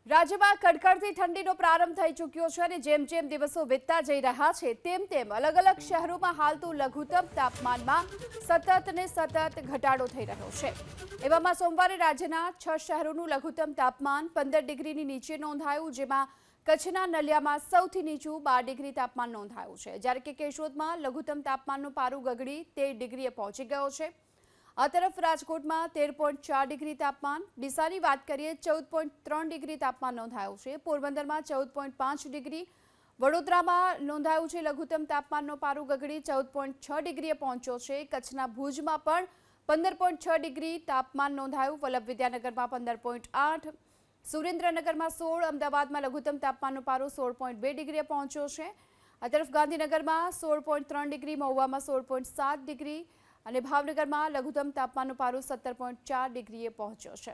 રાજ્યમાં કડકડતી ઠંડીનો પ્રારંભ થઈ ચૂક્યો છે અને જેમ જેમ દિવસો વીતતા જઈ રહ્યા છે તેમ તેમ અલગ અલગ શહેરોમાં હાલતું લઘુત્તમ તાપમાનમાં સતત ઘટાડો થઈ રહ્યો છે। એવામાં સોમવારે રાજ્યના 6 શહેરોનું લઘુત્તમ તાપમાન 15 ડિગ્રીની નીચે નોંધાયું, જેમાં કચ્છના નલિયામાં સૌથી નીચું 12 ડિગ્રી તાપમાન નોંધાયું છે, જ્યારે કે કેશોદમાં લઘુત્તમ તાપમાનનું પારું ગગડી 13 ડિગ્રીએ પહોંચી ગયો છે। આ તરફ રાજકોટમાં 13.4 ડિગ્રી તાપમાન, ડીસાની વાત કરીએ 14.3 ડિગ્રી તાપમાન નોંધાયું છે, પોરબંદરમાં 14.5 ડિગ્રી, વડોદરામાં નોંધાયું છે લઘુત્તમ તાપમાનનો પારો ગગડી 14.6 ડિગ્રીએ પહોંચ્યો છે। કચ્છના ભુજમાં પણ 15.6 ડિગ્રી તાપમાન નોંધાયું, વલ્લભ વિદ્યાનગરમાં 15.8, સુરેન્દ્રનગરમાં 16, અમદાવાદમાં લઘુત્તમ તાપમાનનો પારો 16.2 ડિગ્રીએ પહોંચ્યો છે। આ તરફ ગાંધીનગરમાં 16.3 ડિગ્રી, મહુવામાં 16.7 ડિગ્રી અને ભાવનગરમાં લઘુત્તમ તાપમાનનો પારો 17.4 ડિગ્રીએ પહોંચ્યો છે।